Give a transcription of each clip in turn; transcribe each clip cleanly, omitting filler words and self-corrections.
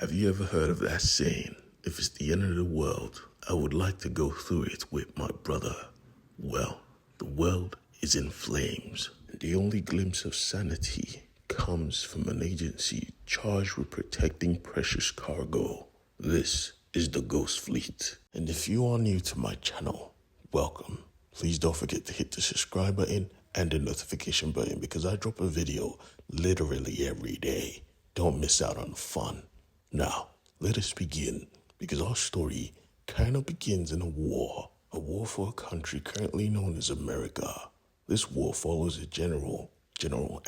Have you ever heard of that saying, if it's the end of the world, I would like to go through it with my brother? Well, the world is in flames, and the only glimpse of sanity comes from an agency charged with protecting precious cargo. This is the Ghost Fleet. And if you are new to my channel, welcome. Please don't forget to hit the subscribe button and the notification button because I drop a video literally every day. Don't miss out on the fun. Now, let us begin, because our story kind of begins in a war for a country currently known as America. This war follows a General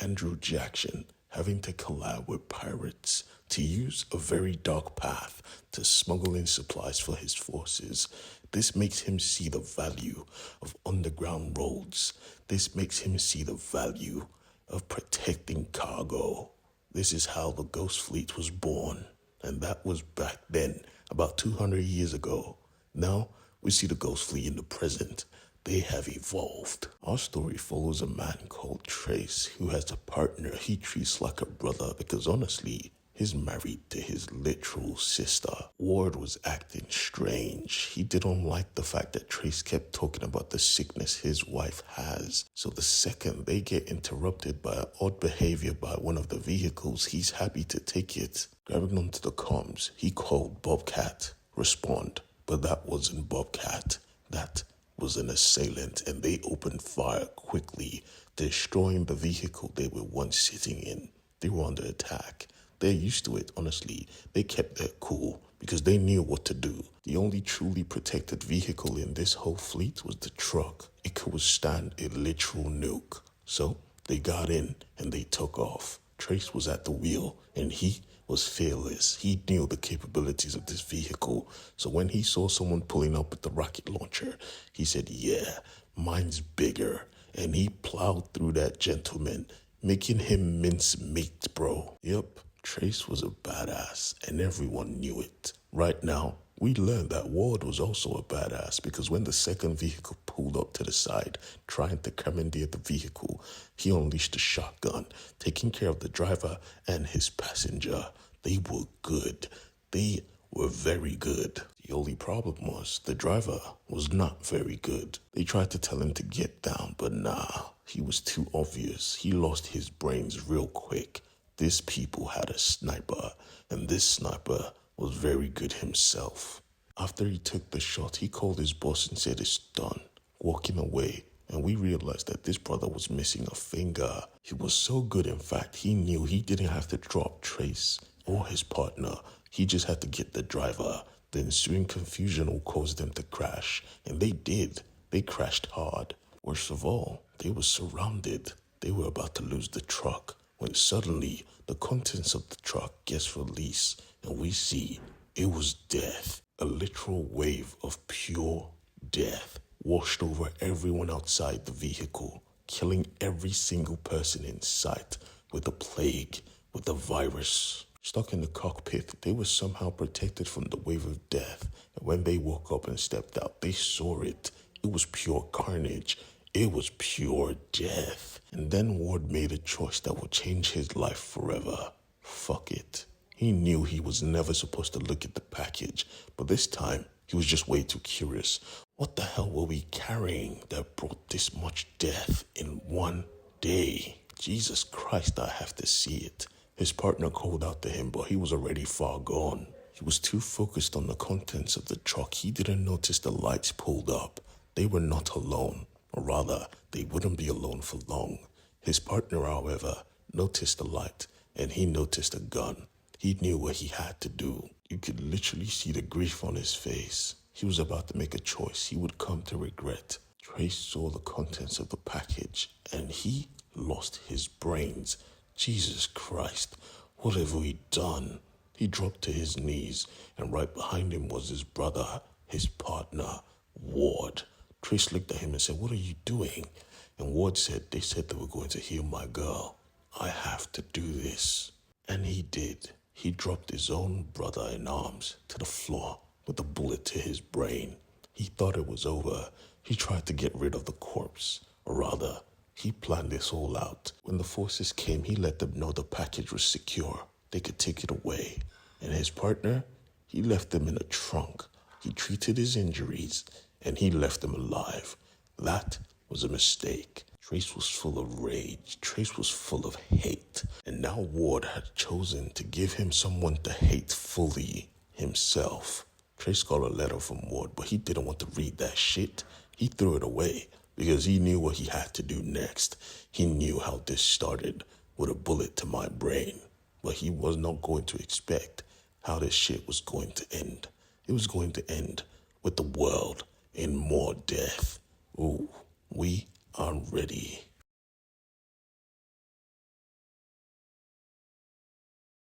Andrew Jackson, having to collab with pirates to use a very dark path to smuggle in supplies for his forces. This makes him see the value of underground roads. This makes him see the value of protecting cargo. This is how the Ghost Fleet was born. And that was back then, about 200 years ago. Now, we see the Ghost Fleet in the present. They have evolved. Our story follows a man called Trace, who has a partner he treats like a brother because honestly, he's married to his literal sister. Ward was acting strange. He didn't like the fact that Trace kept talking about the sickness his wife has. So the second they get interrupted by odd behavior by one of the vehicles, he's happy to take it. Grabbing onto the comms, he called Bobcat. Respond. But that wasn't Bobcat. That was an assailant, and they opened fire quickly, destroying the vehicle they were once sitting in. They were under attack. They're used to it, honestly. They kept their cool because they knew what to do. The only truly protected vehicle in this whole fleet was the truck. It could withstand a literal nuke. So they got in and they took off. Trace was at the wheel and he was fearless. He knew the capabilities of this vehicle. So when he saw someone pulling up with the rocket launcher, he said, yeah, mine's bigger. And he plowed through that gentleman, making him mince meat, bro. Yep, Trace was a badass and everyone knew it. Right now, we learned that Ward was also a badass because when the second vehicle pulled up to the side, trying to commandeer the vehicle, he unleashed a shotgun, taking care of the driver and his passenger. They were good. They were very good. The only problem was the driver was not very good. They tried to tell him to get down, but nah, he was too obvious. He lost his brains real quick. These people had a sniper, and this sniper was very good himself. After he took the shot, he called his boss and said it's done, walking away, and we realized that this brother was missing a finger. He was so good, in fact, he knew he didn't have to drop Trace or his partner. He just had to get the driver. The ensuing confusion will cause them to crash, and they did. They crashed hard. Worst of all, they were surrounded. They were about to lose the truck when suddenly the contents of the truck gets released and we see it was death. A literal wave of pure death washed over everyone outside the vehicle, killing every single person in sight with a plague, with a virus. Stuck in the cockpit, they were somehow protected from the wave of death, and when they woke up and stepped out, they saw it. It was pure carnage. It was pure death. And then Ward made a choice that would change his life forever. Fuck it. He knew he was never supposed to look at the package, but this time he was just way too curious. What the hell were we carrying that brought this much death in one day? Jesus Christ, I have to see it. His partner called out to him, but he was already far gone. He was too focused on the contents of the truck. He didn't notice the lights pulled up. They were not alone. Or rather, they wouldn't be alone for long. His partner, however, noticed the light, and he noticed a gun. He knew what he had to do. You could literally see the grief on his face. He was about to make a choice he would come to regret. Trace saw the contents of the package, and he lost his brains. Jesus Christ, what have we done? He dropped to his knees, and right behind him was his brother, his partner, Ward. Trace looked at him and said, what are you doing? And Ward said, they said they were going to heal my girl. I have to do this. And he did. He dropped his own brother in arms to the floor with a bullet to his brain. He thought it was over. He tried to get rid of the corpse. Or rather, he planned this all out. When the forces came, he let them know the package was secure. They could take it away. And his partner, he left them in a trunk. He treated his injuries, and he left them alive. That was a mistake. Trace was full of rage. Trace was full of hate. And now Ward had chosen to give him someone to hate fully, himself. Trace got a letter from Ward, but he didn't want to read that shit. He threw it away because he knew what he had to do next. He knew how this started with a bullet to my brain. But he was not going to expect how this shit was going to end. It was going to end with the world in more death. Ooh, we are ready.